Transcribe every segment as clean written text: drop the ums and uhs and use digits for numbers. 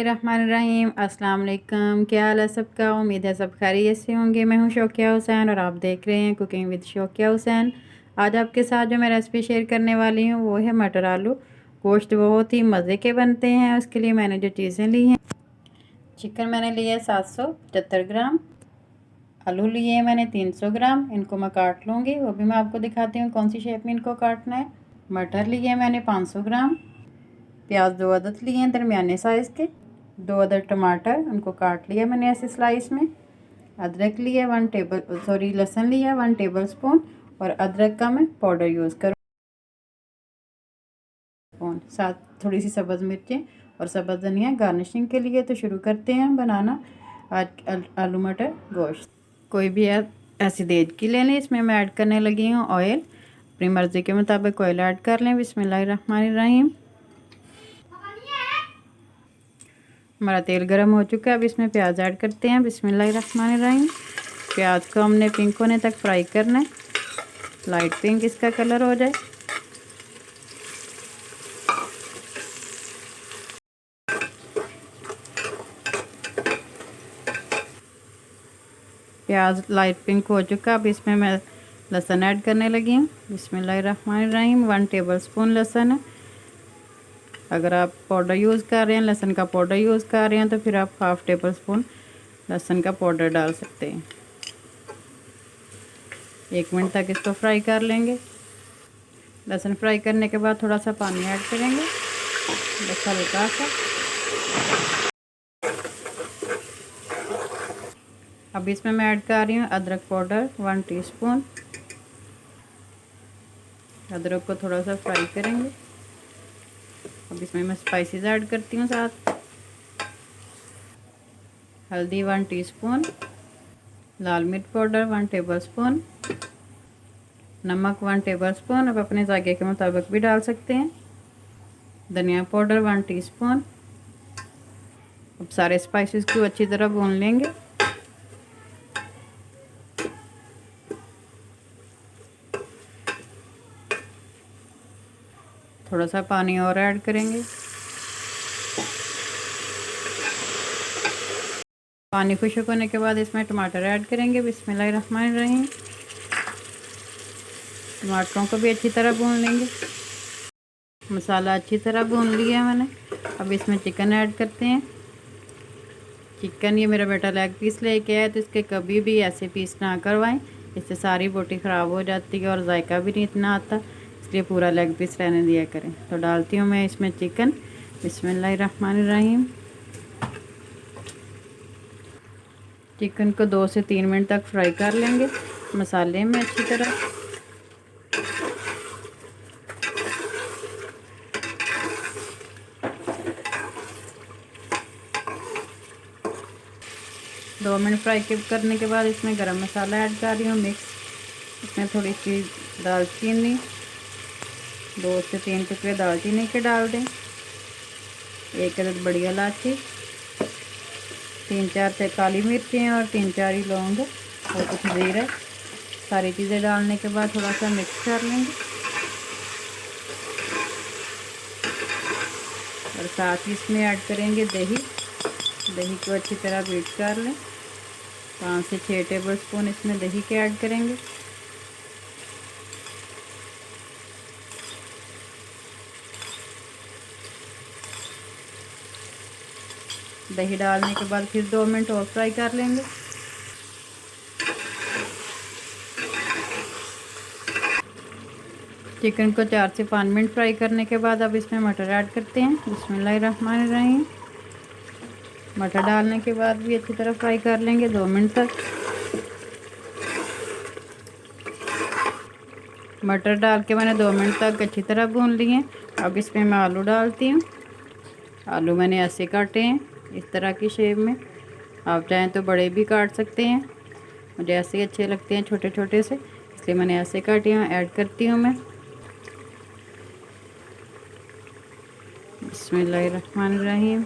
बिस्मिल्लाहिर्रहमानिर्रहीम। अस्सलाम वालेकुम। क्या हाल है सबका? उम्मीद है सब खैरियत से होंगे। मैं हूं शौकिया हुसैन और आप देख रहे हैं कुकिंग विद शौकिया हुसैन। आज आपके साथ जो मैं रेसिपी शेयर करने वाली हूं वो है मटर आलू गोश्त। बहुत ही मज़े के बनते हैं। उसके लिए मैंने जो चीज़ें ली हैं, चिकन मैंने लिया है 775 ग्राम, आलू लिए हैं मैंने 300 ग्राम। इनको मैं काट लूँगी, वो भी मैं आपको दिखाती हूँ कौन सी शेप में इनको काटना है। मटर लिए मैंने 500 ग्राम, प्याज 2 अदद लिए हैं दरमियाने साइज़ के, 2 अदद टमाटर उनको काट लिया मैंने ऐसे स्लाइस में। अदरक लिया लहसुन लिया 1 टेबल स्पून, और अदरक का मैं पाउडर यूज़ करूँ। साथ थोड़ी सी सब्ज़ मिर्चें और सब्ज़ धनिया गार्निशिंग के लिए। तो शुरू करते हैं बनाना आज आलू मटर गोश्त। कोई भी ऐसी देज की ले लें। इसमें मैं ऐड करने लगी हूँ ऑयल। अपनी मर्ज़ी के मुताबिक ऑयल ऐड कर लें। बिस्मिल्लाहिर्रहमानिर्रहीम। हमारा तेल गर्म हो चुका है। अब इसमें प्याज ऐड करते हैं। बिस्मिल्लाहिर्रहमानिर्रहीम। प्याज को हमने पिंक होने तक फ्राई करना है, लाइट पिंक इसका कलर हो जाए। प्याज लाइट पिंक हो चुका। अब इसमें मैं लहसुन ऐड करने लगी हूँ। बिस्मिल्लाहिर्रहमानिर्रहीम। 1 टेबल स्पून लहसुन है। अगर आप पाउडर यूज़ कर रहे हैं, लहसुन का पाउडर यूज़ कर रहे हैं, तो फिर आप 1/2 टेबल स्पून लहसुन का पाउडर डाल सकते हैं। 1 मिनट तक इसको फ्राई कर लेंगे। लहसुन फ्राई करने के बाद थोड़ा सा पानी ऐड करेंगे, बस हल्का सा। अब इसमें मैं ऐड कर रही हूँ अदरक पाउडर 1 टीस्पून। अदरक को थोड़ा सा फ्राई करेंगे। अब इसमें मैं स्पाइसेस ऐड करती हूँ साथ। हल्दी 1 टीस्पून, लाल मिर्च पाउडर 1 टेबल स्पून, नमक 1 टेबल स्पून, अब अपने जायके के मुताबिक भी डाल सकते हैं। धनिया पाउडर 1 टीस्पून। अब सारे स्पाइसेस को अच्छी तरह भून लेंगे। थोड़ा सा पानी और ऐड करेंगे। पानी खुश्क होने के बाद इसमें टमाटर ऐड करेंगे। बिस्मिल्लाहिर्रहमानिर्रहीम। टमाटरों को भी अच्छी तरह भून लेंगे। मसाला अच्छी तरह भून लिया मैंने। अब इसमें चिकन ऐड करते हैं। चिकन ये मेरा बेटा लेग पीस लेके आया, तो इसके कभी भी ऐसे पीस ना करवाएं, इससे सारी बोटी ख़राब हो जाती है और जायका भी नहीं इतना आता, इसलिए पूरा लेग पीस रहने दिया करें। तो डालती हूँ मैं इसमें चिकन। बिस्मिल्लाहिर्रहमानिर्रहीम। चिकन को 2 से 3 मिनट तक फ्राई कर लेंगे मसाले में अच्छी तरह। दो मिनट फ्राई करने के बाद इसमें गरम मसाला ऐड कर रही हूँ मिक्स। इसमें थोड़ी सी दालचीनी, 2 से 3 टुकड़े दालचीनी के डाल दें, 1 अदद बड़ी इलायची, 3-4 से काली मिर्चें और 3-4 ही लौंग और कुछ जीरा। सारी चीज़ें डालने के बाद थोड़ा सा मिक्स कर लेंगे, और साथ ही इसमें ऐड करेंगे दही। दही को अच्छी तरह बीट कर लें। 5 से 6 टेबल स्पून इसमें दही के ऐड करेंगे। दही डालने के बाद फिर 2 मिनट और फ्राई कर लेंगे। चिकन को 4 से 5 मिनट फ्राई करने के बाद अब इसमें मटर ऐड करते हैं। बिस्मिल्लाहिर्रहमानिर्रहीम। मटर डालने के बाद भी अच्छी तरह फ्राई कर लेंगे 2 मिनट तक। मटर डाल के मैंने 2 मिनट तक अच्छी तरह भून लिए। अब इसमें मैं आलू डालती हूँ। आलू मैंने ऐसे काटे हैं, इस तरह की शेप में। आप चाहें तो बड़े भी काट सकते हैं, मुझे ऐसे ही अच्छे लगते हैं छोटे छोटे से, इसलिए मैंने ऐसे काटे हैं। ऐड करती हूँ मैं। बिस्मिल्लाहिर्रहमानिर्रहीम।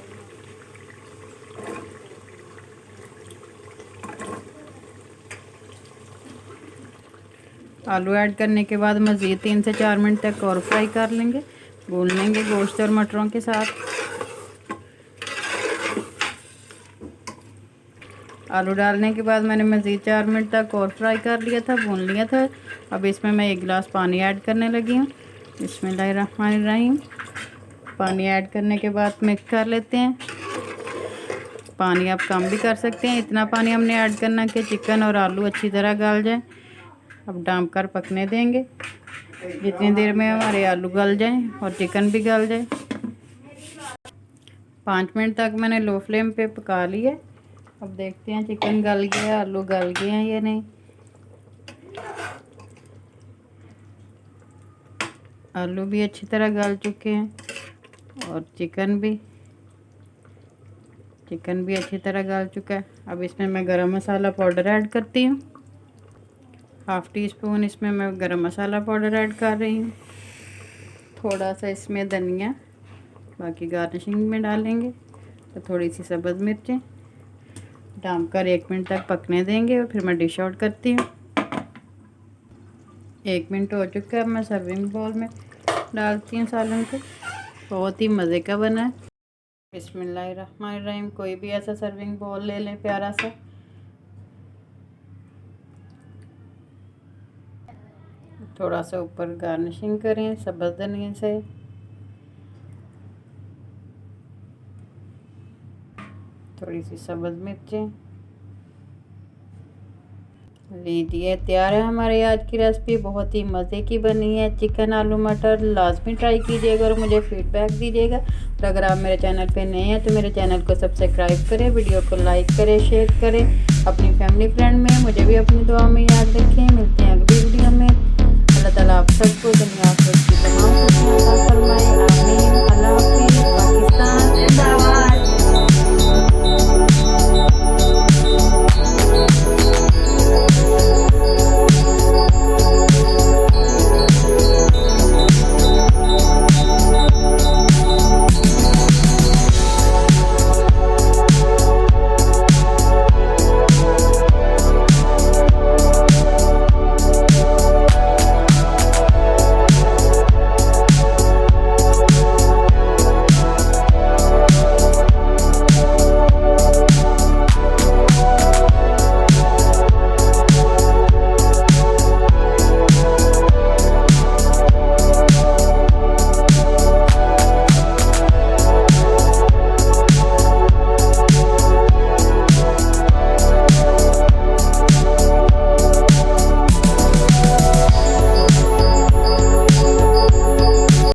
आलू ऐड करने के बाद मज़ीद 3 से 4 मिनट तक और फ्राई कर लेंगे, भून लेंगे गोश्त और मटरों के साथ। आलू डालने के बाद मैंने मज़ीद 4 मिनट तक और फ्राई कर लिया था, भून लिया था। अब इसमें मैं 1 गिलास पानी ऐड करने लगी हूँ। बिस्मिल्लाहिर्रहमानिर्रहीम। पानी ऐड करने के बाद मिक्स कर लेते हैं। पानी आप कम भी कर सकते हैं, इतना पानी हमने ऐड करना कि चिकन और आलू अच्छी तरह गल जाए। अब ढक कर पकने देंगे जितनी देर में हमारे आलू गल जाएं और चिकन भी गल जाए। 5 मिनट तक मैंने लो फ्लेम पे पका लिया। अब देखते हैं चिकन गल गया, आलू गल गए हैं या नहीं। आलू भी अच्छी तरह गल चुके हैं और चिकन भी अच्छी तरह गल चुका है। अब इसमें मैं गरम मसाला पाउडर ऐड करती हूँ। हाफ़ टी स्पून इसमें मैं गरम मसाला पाउडर ऐड कर रही हूँ। थोड़ा सा इसमें धनिया, बाकी गार्निशिंग में डालेंगे। तो थोड़ी सी सब्ज़ मिर्चें डाल कर 1 मिनट तक पकने देंगे और फिर मैं डिश आउट करती हूँ। 1 मिनट हो चुका है। मैं सर्विंग बाउल में डालती हूँ सालन को। बहुत ही मज़े का बना है। बिस्मिल्लाहिर्रहमानिर्रहीम। कोई भी ऐसा सर्विंग बाउल ले लें प्यारा सा। थोड़ा सा ऊपर गार्निशिंग करें सब्ज़ धनिया से। थोड़ी सी सब्ज़ मिर्चें। लीजिए तैयार है हमारी आज की रेसिपी। बहुत ही मज़े की बनी है चिकन आलू मटर। लाजमी ट्राई कीजिएगा और मुझे फीडबैक दीजिएगा। और अगर आप मेरे चैनल पे नए हैं तो मेरे चैनल को सब्सक्राइब करें, वीडियो को लाइक करें, शेयर करें अपनी फैमिली फ्रेंड में। मुझे भी अपनी दुआ में याद रखें। मिलते हैं अगली वीडियो में। अल्लाह ताला आप सबको दुनिया